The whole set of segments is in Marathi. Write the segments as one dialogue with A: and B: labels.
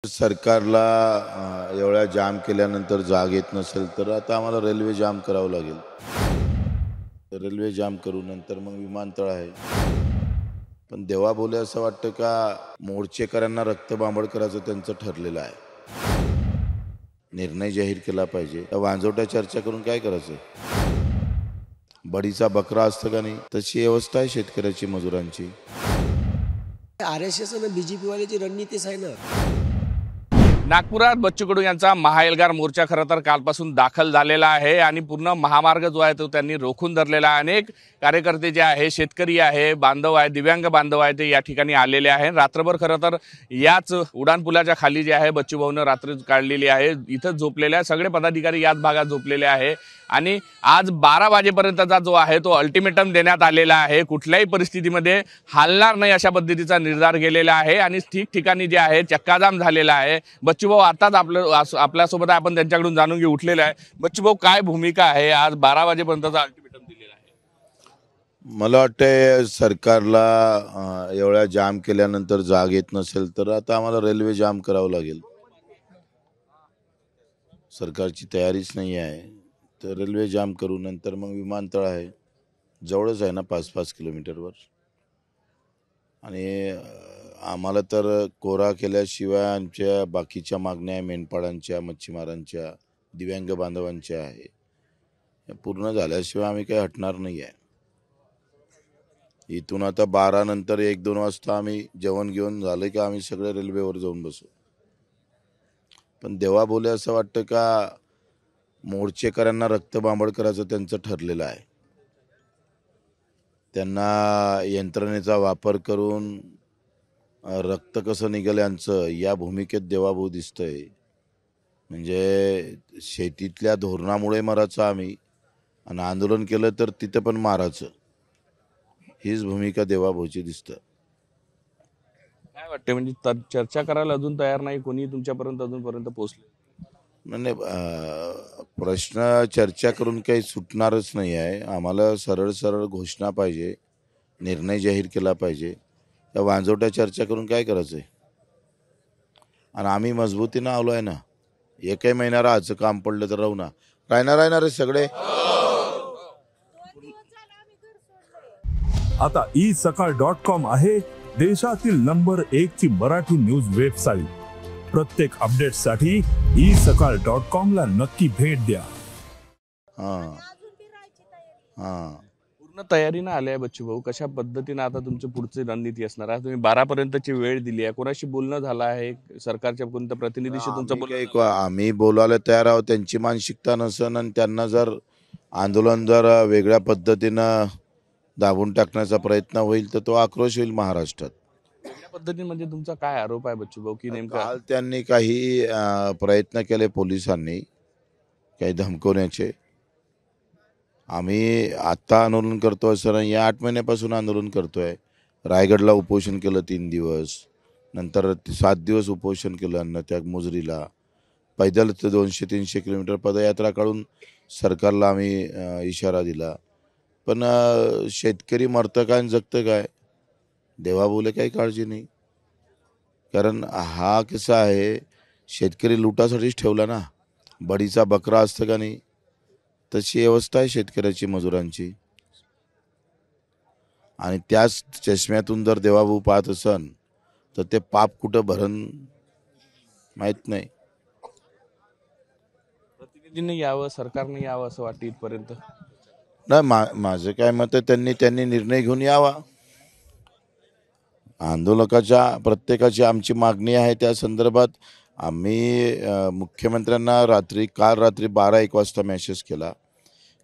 A: सरकारला एवढ्या जाम केल्यानंतर जाग येत नसेल तर आता आम्हाला रेल्वे जाम करावं लागेल। रेल्वे जाम करू, नंतर मग विमानतळ आहे। पण देवा बोले असं वाटतं का मोर्चेकरांना रक्तबांबळ करायचं त्यांचं ठरलेलं आहे। निर्णय जाहीर केला पाहिजे। वांजोट्या चर्चा करून काय करायचं? बडीचा बकरा असतं का नाही तशी अवस्था आहे शेतकऱ्याची, मजुरांची।
B: RSS आणि BJP वाल्याची रणनीतीच आहे ना।
C: नागपुरात बच्चू कडू यांचा महाएल्गार मोर्चा खरं तर कालपासून दाखल झालेला आहे आणि पूर्ण महामार्ग जो आहे तो त्यांनी रोखून धरलेला आहे। अनेक कार्यकर्ते जे आहे, शेतकरी आहे, बांधव आहे, दिव्यांग बांधव आहे, ते या ठिकाणी आलेले आहे। रात्रभर खरं तर याच उडानपुलाच्या खाली जे आहे बच्चू भाऊनं रात्र काढलेली आहे। इथं झोपलेले आहे सगळे पदाधिकारी, याच भागात झोपलेले आहे आणि आज 12 वाजेपर्यंतचा जो आहे तो अल्टिमेटम देण्यात आलेला आहे। कुठल्याही परिस्थितीमध्ये हालणार नाही अशा पद्धतीचा निर्धार केलेला आहे आणि ठिकठिकाणी जे आहे चक्काजाम झालेला आहे। बच्चू भाऊ आताच आपल्यासोबत आपण त्यांच्याकडून जाणून घेऊ उठलेला आहे। बच्चू भाऊ, काय भूमिका आहे? आज 12 वाजेपर्यंतचा अल्टिमेटम दिलेला आहे।
A: मला वाटतं सरकारला एवढ्या जाम केल्यानंतर जाग येत नसेल तर आता आम्हाला रेल्वे जाम करावं लागेल। सरकारची तयारीच नाही आहे तर रेल्वे जाम करू, नंतर मग विमानतळ आहे, जवळच आहे ना, 5-5 किलोमीटरवर। आणि आम्हाला तर कोरा केल्याशिवाय आमच्या बाकीच्या मागण्या, मेंढपाळांच्या, मच्छीमारांच्या, दिव्यांग बांधवांच्या आहे, पूर्ण झाल्याशिवाय आम्ही काही हटणार नाही आहे। इथून आता 12 नंतर 1-2 वाजता आम्ही जेवण घेऊन झालं की आम्ही सगळे रेल्वेवर जाऊन बसू। पण देवा बोले असं वाटतं का मोर्चेकरांना रक्तबांबळ करायचं त्यांचं ठरलेलं आहे। त्यांना यंत्रणेचा वापर करून रक्त कसं निघेल यांचं या भूमिकेत देवाभाऊ दिसतंय। म्हणजे शेतीतल्या धोरणामुळे मरायचं आम्ही आणि आंदोलन केलं तर तिथं पण मारायचं, हीच भूमिका देवाभाऊची दिसतं।
C: काय वाटते, म्हणजे चर्चा करायला अजून तयार नाही कोणी तुमच्यापर्यंत अजूनपर्यंत पोहोचले?
A: नाही, प्रश्न चर्चा करून काही सुटणारच नाही आहे। आम्हाला सरळ सरळ घोषणा पाहिजे, निर्णय जाहीर केला पाहिजे। त्या वांजोट्या चर्चा करून काय करायचं आहे? आणि आम्ही मजबूतीनं आलो आहे ना। एकही महिना राहायचं काम पडलं तर राहू ना, राहणार आहे सगळे।
D: आता isakal.com आहे देशातील नंबर 1 ची मराठी न्यूज वेबसाईट। प्रत्येक अपडेटसाठी isakal.com ला नक्की भेट द्या।
C: पूर्ण तयारीनं आले आहे बच्चू भाऊ, कशा पद्धतीने आता तुमची पुढची रणनीती असणार आहे? तुम्ही 12 पर्यंतची वेळ दिली आहे, कोणाशी बोलणं झालं आहे? सरकारच्या कोणत्या प्रतिनिधीशी तुमचं बोलणं?
A: आम्ही बोलायला तयार आहोत, त्यांची मानसिकता नसेल आणि त्यांना जर आंदोलन जर वेगळ्या पद्धतीनं दाबून टाकण्याचा प्रयत्न होईल तर तो आक्रोश होईल महाराष्ट्रात।
C: वेगळ्या पद्धतीने म्हणजे तुमचा काय आरोप आहे बच्चू भाऊ की नेमका?
A: काल त्यांनी काही प्रयत्न केले पोलिसांनी काही धमकवण्याचे। आम्ही आत्ता आंदोलन करतो असं नाही, 8 महिन्यापासून आंदोलन करतोय। रायगडला उपोषण केलं 3 दिवस, नंतर 7 दिवस उपोषण केलं अन्नत्याग मुजरीला, पैदल 200-300 किलोमीटर पदयात्रा काढून सरकारला आम्ही इशारा दिला। पण शेतकरी मरतं काय आणि जगतं काय देवा बोले काही काळजी नाही। कारण हा कसा आहे, शेतकरी लुटासाठीच ठेवला ना, बडीचा बकरा असतं का नाही तशी अवस्था आहे शेतकऱ्याची, मजुरांची। आणि त्याच चष्म्यातून जर देवाभाऊ पाहत असन तर ते पाप कुठं भरण माहित नाही।
C: प्रतिनिधींनी यावं, सरकारने यावं असं वाटतं इथपर्यंत?
A: नाही, माझं काय मत आहे, त्यांनी निर्णय घेऊन यावा। आंदोलकाच्या प्रत्येकाची आमची मागणी आहे, त्या संदर्भात आम्ही मुख्यमंत्र्यांना काल रात्री 12-1 वाजता मेसेज केला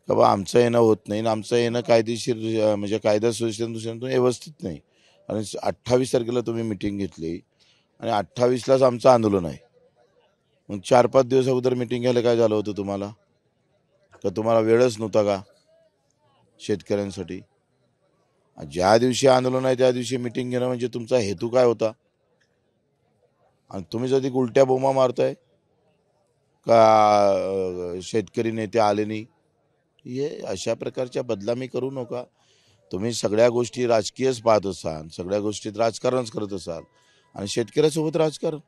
A: का बा आमचं येणं होत नाही आणि आमचं येणं कायदेशीर म्हणजे कायदा सुव्यवस्थेतून व्यवस्थित नाही। आणि 28 तारखेला तुम्ही मिटिंग घेतली आणि 28लाच आमचं आंदोलन आहे। मग 4-5 दिवस अगोदर मिटिंग घ्यायला काय झालं होतं तुम्हाला? का तुम्हाला वेळच नव्हता का शेतकऱ्यांसाठी? ज्या दिवशी आंदोलन आहे त्या दिवशी मिटिंग घेणं म्हणजे तुमचा हेतू काय होता? आणि तुम्ही जरी उलट्या बोंबा मारताय का शेतकरी नेते आले नाही, हे अशा प्रकारच्या बदनामी करू नका। तुम्ही सगळ्या गोष्टी राजकीयच पाहत असाल, सगळ्या गोष्टीत राजकारणच करत असाल आणि शेतकऱ्यासोबत राजकारण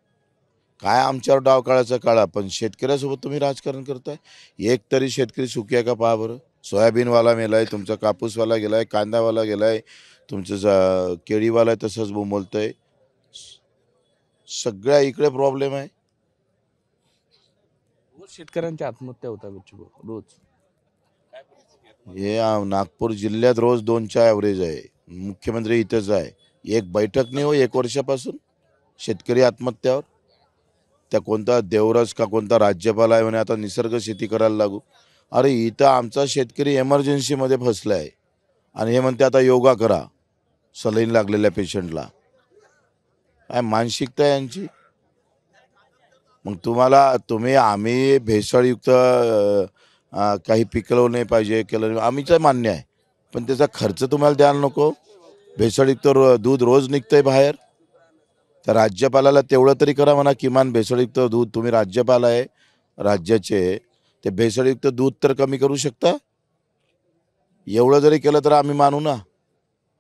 A: काय आमच्यावर डाव काढायचा काढा, पण शेतकऱ्यासोबत तुम्ही राजकारण करताय. एक तरी शेतकरी सुखी आहे का पहा बरं. सोयाबीनवाला मेलाय, तुमचा कापूसवाला गेलाय, कांदावाला गेलाय, तुमचं केळीवाला तसंच बोंबलतंय. सगळ्या इकडे प्रॉब्लेम आहे.
C: रोज शेतकऱ्यांच्या आत्महत्या होतात बच्चूभाऊ, रोज.
A: हे नागपूर जिल्ह्यात रोज 2च्या ॲव्हरेज आहे. मुख्यमंत्री इथंच आहे. एक बैठक नाही हो 1 वर्षापासून शेतकरी आत्महत्यावर. त्या कोणता देवरस का कोणता राज्यपाल आहे म्हणे आता निसर्ग शेती करायला लागू. अरे इथं आमचा शेतकरी एमर्जन्सीमध्ये फसला आहे आणि हे म्हणते आता योगा करा सलाईन लागलेल्या पेशंटला. काय मानसिकता आहे यांची. मग तुम्ही आम्ही भेसळयुक्त काही पिकवलं नाही पाहिजे केलं नाही, आम्ही तर मान्य आहे, पण त्याचा खर्च तुम्हाला द्यायला नको. भेसळयुक्त दूध रोज निघतंय बाहेर. तर राज्यपालाला तेवढं तरी करा म्हणा, किमान भेसळयुक्त दूध, तुम्ही राज्यपाल आहे राज्याचे, ते भेसळयुक्त दूध तर कमी करू शकता. एवढं जरी केलं तर आम्ही मानू ना.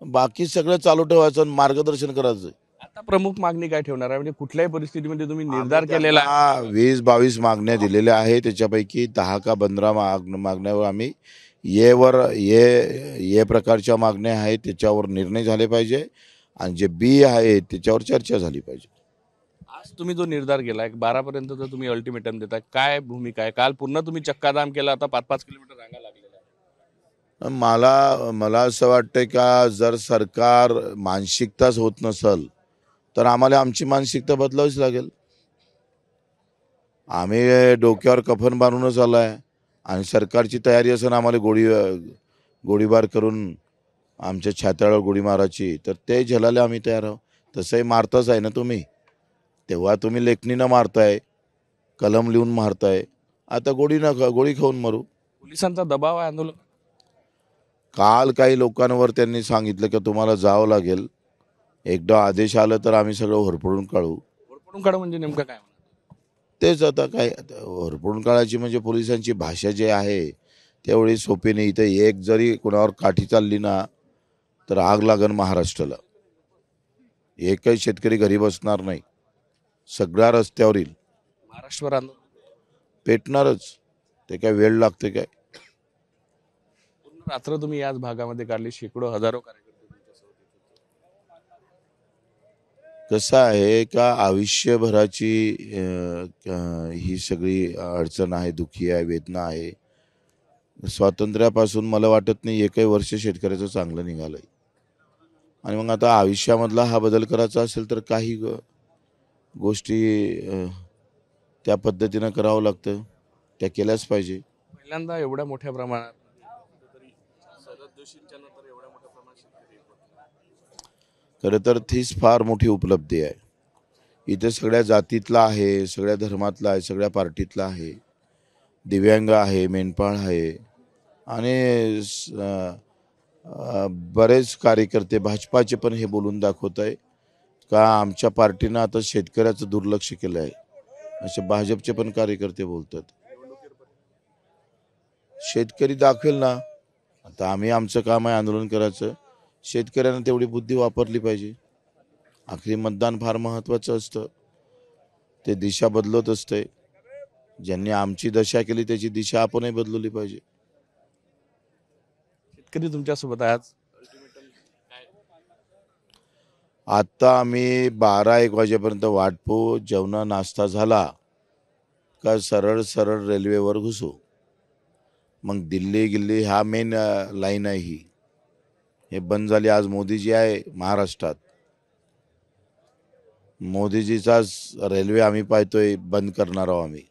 A: बाकी सगळं चालू ठेवायचं आणि मार्गदर्शन करायचं.
C: आता प्रमुख मागणी काय ठेवणार आहे, म्हणजे कुठल्याही परिस्थितीमध्ये तुम्ही निर्धार केलेला आहे?
A: 20-22 मागण्या दिलेल्या आहे. त्याच्यापैकी 10 का 15 मागण्यावर आम्ही ये प्रकारच्या मागण्या आहेत त्याच्यावर निर्णय झाले पाहिजे आणि जे बी आहे त्याच्यावर चर्चा झाली पाहिजे.
C: आज तुम्ही जो निर्धार केला आहे 12 पर्यंत तर तुम्ही अल्टिमेटम देताय, काय भूमिका आहे? काल पूर्ण तुम्ही चक्काजाम केला, आता 5-5 किलोमीटर रांगा लागलेल्या आहेत.
A: मला असं वाटतं का जर सरकार मानसिकताच होत नसेल तर आम्हाला आमची मानसिकता बदलावीच लागेल. आम्ही डोक्यावर कफन बांधूनच आलो आहे आणि सरकारची तयारी असेल आम्हाला गोळीबार करून आमच्या छात्यावर गोळी मारायची, तर ते झेलायला आम्ही तयार आहोत. तसंही मारताच आहे ना तुम्ही. तेव्हा तुम्ही लेखणीनं मारताय, कलम लिहून मारताय, आता गोळी खाऊन मारू.
C: पोलिसांचा दबाव आहे आंदोलन.
A: काल काही लोकांवर त्यांनी सांगितलं की तुम्हाला जावं लागेल. एकदा आदेश आलं तर आम्ही सगळं होरपळून काढू.
C: होरपळून काढ म्हणजे नेमकं काय?
A: तेच आता काय होरपळून काढायची म्हणजे पोलिसांची भाषा जी आहे तेवढी सोपी नाही. इथं एक जरी कोणावर काठी चालली ना तर आग लागन महाराष्ट्राला. एकही शेतकरी घरी बसणार नाही, सगळ्या रस्त्यावर येईल.
C: महाराष्ट्रावर आंदोलन
A: पेटणारच. ते काय वेळ लागते काय.
C: पूर्ण रात्र तुम्ही याच भागामध्ये काढली, शेकडो हजारो कार्यकर्ते तुमच्यासोबत होते.
A: कसं आहे का आयुष्यभराची ही सगळी अडचण आहे, दुःखी आहे, वेदना आहे. स्वातंत्र्यापासून मला वाटत नाही एकही वर्ष शेतकऱ्याचं चांगलं निघालंय. आणि मग आता आयुष्यामधला हा बदल करायचा असेल तर काही गोष्टी त्या पद्धतीनं करावं लागतं, त्या केल्याच पाहिजे.
C: पहिल्यांदा एवढ्या मोठ्या प्रमाणात शरद जोशींच्या नंतर एवढ्या मोठ्या प्रमाणात शेतकरी एकवटले.
A: खरं तर तीच फार मोठी उपलब्धी आहे. इथे सगळ्या जातीतला आहे, सगळ्या धर्मातला आहे, सगळ्या पार्टीतला आहे, दिव्यांग आहे, मेंढपाळ आहे आणि बरेच कार्यकर्ते भाजपाचे पण हे बोलून दाखवत आहे का आमच्या पार्टीनं आता शेतकऱ्याचं दुर्लक्ष केलं आहे, असे भाजपचे पण कार्यकर्ते बोलतात. शेतकरी दाखवेल ना. आता आम्ही आमचं काम आहे आंदोलन करायचं. शेतकऱ्यांना तेवढी बुद्धी वापरली पाहिजे. आखरी मतदान फार महत्त्वाचं असतं, ते दिशा बदलत असते. ज्यांनी आमची दशा केली त्याची दिशा आपणही बदलवली पाहिजे.
C: शेतकरी तुमच्यासोबत आहे आज.
A: आता आम्ही 12-1 वाजेपर्यंत वाट पाहू. जेवणा नाश्ता झाला का सरळ सरळ रेल्वेवर घुसू. मग दिल्ली हा मेन लाईन आहे ही. हे बंद झाली. आज मोदीजी आहे महाराष्ट्रात. मोदीजीचाच रेल्वे आम्ही पाहतोय बंद करणार आहोत आम्ही.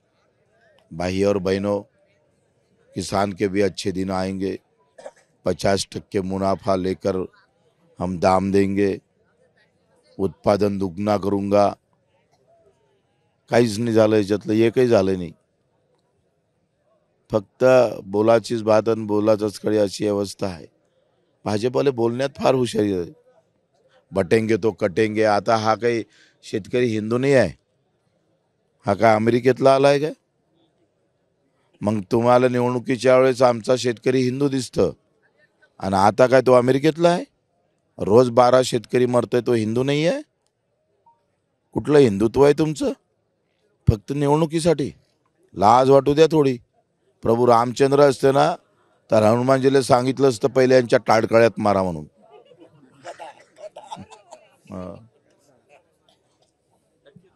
A: भाई और बहनों, किसान के भी अच्छे दिन आएंगे. 50% मुनाफा लेकर हम दाम देंगे. उत्पादन दुगना करूंगा. काहीच नाही झालं याच्यातलं, एकही झालं नाही. फक्त बोलाचीच बात आणि बोलाचंच कळी अशी अवस्था आहे. भाजपवाले बोलण्यात फार हुशारी आहे. बटेंगे तो कटेंगे. आता हा काही शेतकरी हिंदू नाही आहे, हा काय अमेरिकेतला आला आहे काय? मग तुम्हाला निवडणुकीच्या वेळेस आमचा शेतकरी हिंदू दिसतं आणि आता काय तो अमेरिकेतला आहे? रोज 12 शेतकरी मरतोय, तो हिंदू नाही आहे? कुठलं हिंदुत्व आहे तुमचं? फक्त निवडणुकीसाठी. लाज वाटू द्या थोडी. प्रभू रामचंद्र असते ना तर हनुमानजीला सांगितलं असतं पहिले यांच्या टाळकळ्यात मारा म्हणून.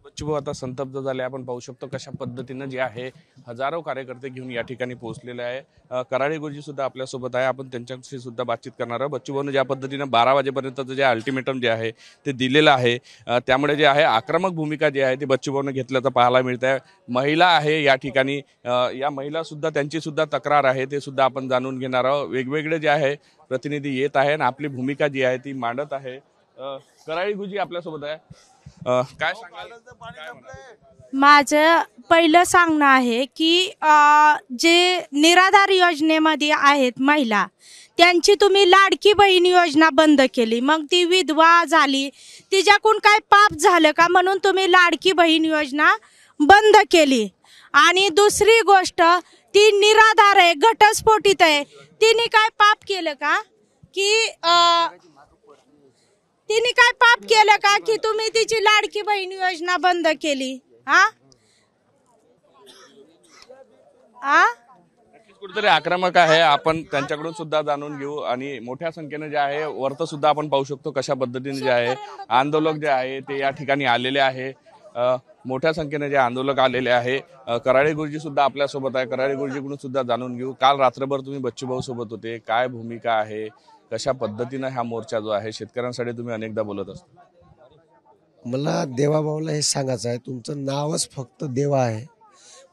C: बच्चूभाऊ आता संतप्त झाले. आपण पाहू शकतो कशा पद्धतीनं जे आहे हजारो कार्यकर्ते घेऊन या ठिकाणी पोहोचलेले आहे. कराळे गुरुजी सुद्धा आपल्यासोबत आहे. आपण त्यांच्याशी सुद्धा बातचीत करणार आहोत. बच्चूभाऊने ज्या पद्धतीनं 12 वाजेपर्यंतचं जे अल्टिमेटम जे आहे ते दिलेलं आहे, त्यामुळे जे आहे आक्रमक भूमिका जी आहे ती बच्चूभाऊने घेतल्याचं पाहायला मिळत आहे. महिला आहे या ठिकाणी, या महिला सुद्धा त्यांची सुद्धा तक्रार आहे ते सुद्धा आपण जाणून घेणार आहोत. वेगवेगळे जे आहे प्रतिनिधी येत आहे आणि आपली भूमिका जी आहे ती मांडत आहे. कराळे गुरुजी आपल्यासोबत आहे. काय सांगाल?
E: माझं पहिलं सांगणं आहे की जे निराधार योजनेमध्ये आहेत महिला, त्यांची तुम्ही लाडकी बहीण योजना बंद केली. मग ती विधवा झाली, तिच्याकडून काय पाप झालं का म्हणून तुम्ही लाडकी बहीण योजना बंद केली. आणि दुसरी गोष्ट, ती निराधार आहे, घटस्फोटित आहे, तिने काय पाप केलं का की तिने काय पाप केलं का की तुम्ही तिची लाडकी बहीण योजना बंद केली?
C: कुठेतरी आक्रमक आहे. आपण त्यांच्याकडून सुद्धा जाणून घेऊ. आणि मोठ्या संख्येने जे आहे वरत सुद्धा आपण पाहू शकतो कशा पद्धतीने जे आहे आंदोलक जे आहे ते या ठिकाणी आलेले आहे. मोठ्या संख्येने जे आंदोलक आलेले आहे. कराळे गुरुजी सुद्धा आपल्यासोबत आहे. कराळे गुरुजीकडून सुद्धा जाणून घेऊ. काल रात्रभर तुम्ही बच्चूभाऊ सोबत होते, काय भूमिका आहे, कशा पद्धतीनं हा मोर्चा जो आहे शेतकऱ्यांसाठी तुम्ही अनेकदा बोलत असता?
B: मला देवाभाऊला हे सांगायचं आहे, तुमचं नावच फक्त देवा आहे,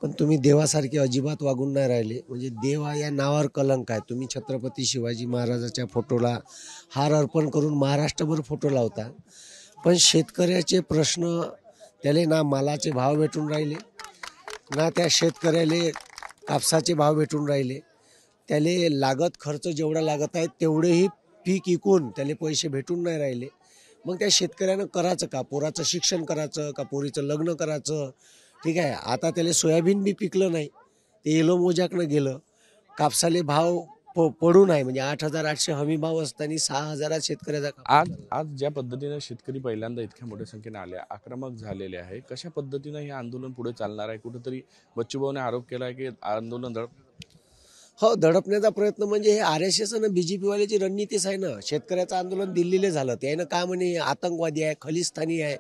B: पण तुम्ही देवासारखे अजिबात वागून नाही राहिले. म्हणजे देवा या नावावर कलंक आहे. तुम्ही छत्रपती शिवाजी महाराजाच्या फोटोला हार अर्पण करून महाराष्ट्रभर फोटो लावता, पण शेतकऱ्याचे प्रश्न त्याले ना मालाचे भाव भेटून राहिले, ना त्या शेतकऱ्याले कापसाचे भाव भेटून राहिले. त्याले लागत खर्च जेवढा लागत आहे तेवढेही पीक विकून त्याले पैसे भेटून नाही राहिले. मग त्या शेतकऱ्यानं करायचं का? पोराचं शिक्षण करायचं का पोरीचं लग्न करायचं? ठीक आहे, आता त्याला सोयाबीन बी पिकलं नाही, ते येलो मोजाकडं गेलं. कापसाले भाव पडू नाही, म्हणजे 8,800 हमी भाव असताना 6,000 शेतकऱ्याचा.
C: आज ज्या पद्धतीने शेतकरी पहिल्यांदा इतक्या मोठ्या संख्येने आले, आक्रमक झालेले आहे, कशा पद्धतीनं हे आंदोलन पुढे चालणार आहे? कुठेतरी बच्चूभाऊने आरोप केला आहे की आंदोलन
B: हो, दडपण्याचा प्रयत्न म्हणजे हे RSS आणि BJP वाल्याची रणनीतीच आहे ना. शेतकऱ्याचं आंदोलन दिल्लीला झालं, त्यानं का म्हणे आतंकवादी आहे, खलिस्तानी आहे,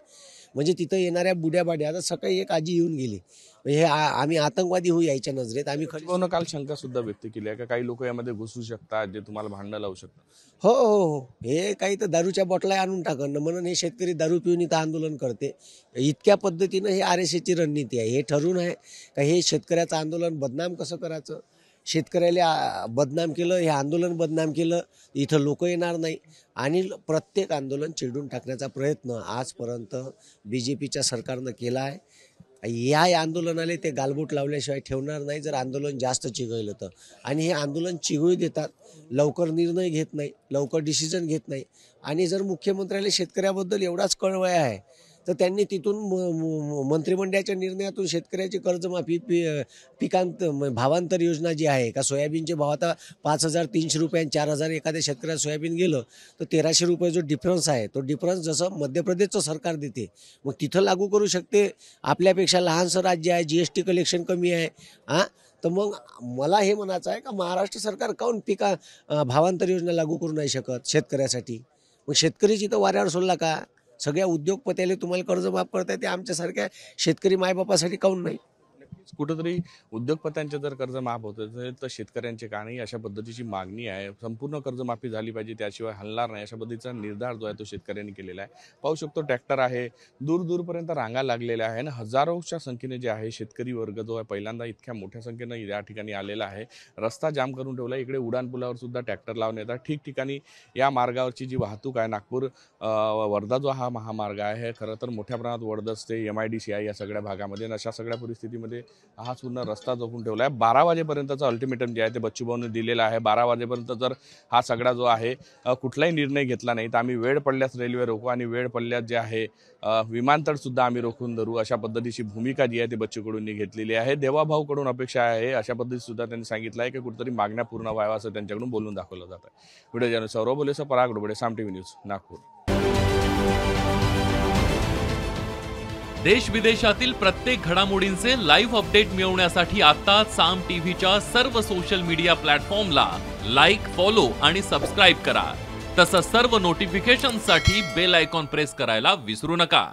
B: म्हणजे तिथं येणाऱ्या बुड्याबाड्या. आता सकाळी एक आजी येऊन गेली, म्हणजे आम्ही आतंकवादी होऊ यायच्या नजरेत, आम्ही
C: बच्चूभाऊनं काल शंका सुद्धा व्यक्त केली आहे का काही लोक यामध्ये घुसू शकतात जे तुम्हाला भांडणं लावू शकतात?
B: हो हो हो, हे काही तर दारूच्या बॉटला आणून टाकणं म्हणून हे शेतकरी दारू पिऊन इथं आंदोलन करते. इतक्या पद्धतीनं हे RSSची रणनीती आहे. हे ठरवून आहे का हे शेतकऱ्याचं आंदोलन बदनाम कसं करायचं, शेतकऱ्याला बदनाम केलं, हे आंदोलन बदनाम केलं, इथं लोक येणार नाही. आणि प्रत्येक आंदोलन चिरडून टाकण्याचा प्रयत्न आजपर्यंत BJPच्या सरकारनं केला आहे. या आंदोलनाला ते गालबोट लावल्याशिवाय ठेवणार नाही जर आंदोलन जास्त चिघळलं तर. आणि हे आंदोलन चिघळू देतात, लवकर निर्णय घेत नाही, लवकर डिसिजन घेत नाही. आणि जर मुख्यमंत्र्याला शेतकऱ्याबद्दल एवढाच कळवळ आहे तर त्यांनी तिथून मंत्रिमंडळाच्या निर्णयातून शेतकऱ्याची कर्जमाफी, पिकांत भावांतर योजना जी आहे का, सोयाबीनचे भाव आता 5,300 रुपये आणि 4,000 एखाद्या शेतकऱ्याला सोयाबीन गेलं तर 1,300 रुपये जो डिफरन्स आहे तो डिफरन्स जसं मध्य प्रदेशचं सरकार देते मग तिथं लागू करू शकते. आपल्यापेक्षा लहानसं राज्य आहे, GST कलेक्शन कमी आहे. तर मग मला हे म्हणायचं आहे का महाराष्ट्र सरकार काऊन भावांतर योजना लागू करू नाही शकत शेतकऱ्यासाठी? मग शेतकरीची तर वाऱ्यावर सोडला का? सगळ्या उद्योगपत्याले तुम्हाला कर्ज माफ करता येते, आमच्यासारख्या शेतकरी मायबापासाठी काऊन नाही?
C: कुठेतरी उद्योगपत्यांचे जर कर्ज माफ होत असेल तर शेतकऱ्यांचे का नाही, अशा पद्धतीची मागणी आहे. संपूर्ण कर्जमाफी झाली पाहिजे, त्याशिवाय हलणार नाही, अशा पद्धतीचा निर्धार जो आहे तो शेतकऱ्यांनी केलेला आहे. पाहू शकतो ट्रॅक्टर आहे, दूरपर्यंत रांगा लागलेल्या आहे आणि हजारोच्या संख्येने जे आहे शेतकरी वर्ग जो आहे पहिल्यांदा इतक्या मोठ्या संख्येनं या ठिकाणी आलेला आहे. रस्ता जाम करून ठेवला. इकडे उड्डाणपुलावर सुद्धा ट्रॅक्टर लावून येतात. ठिकठिकाणी या मार्गावरची जी वाहतूक आहे, नागपूर वर्धा जो हा महामार्ग आहे, खरं तर मोठ्या प्रमाणात वर्धस ते MIDC या सगळ्या भागामध्ये, अशा सगळ्या परिस्थितीमध्ये हा पूर्ण रस्ता जोखून ठेवला आहे. 12 वाजेपर्यंतचं अल्टिमेटम जे आहे ते बच्चूभाऊने दिलेलं आहे. 12 वाजेपर्यंत जर हा सगळा जो आहे कुठलाही निर्णय घेतला नाही तर आम्ही वेळ पडल्यास रेल्वे रोखू आणि वेळ पडल्यास जे आहे विमानतळ सुद्धा आम्ही रोखून धरू, अशा पद्धतीची भूमिका जी आहे ती बच्चूकडूंनी घेतलेली आहे. देवाभाऊकडून अपेक्षा आहे अशा पद्धतीत सुद्धा त्यांनी सांगितलं आहे की कुठेतरी मागण्या पूर्ण व्हाव्या असं त्यांच्याकडून बोलून दाखवलं जात आहे. व्हिडिओ जर्नलिस्ट सौरभ बोलेसह पराग डोबळे, साम TV न्यूज, नागपूर.
F: देश विदेशातील प्रत्येक घडामोडींचे लाईव्ह अपडेट मिळवण्यासाठी आता साम टीव्हीच्या सर्व सोशल मीडिया प्लॅटफॉर्मला लाईक, फॉलो आणि सबस्क्राईब करा. तसंच सर्व नोटिफिकेशनसाठी बेल आयकॉन प्रेस करायला विसरू नका.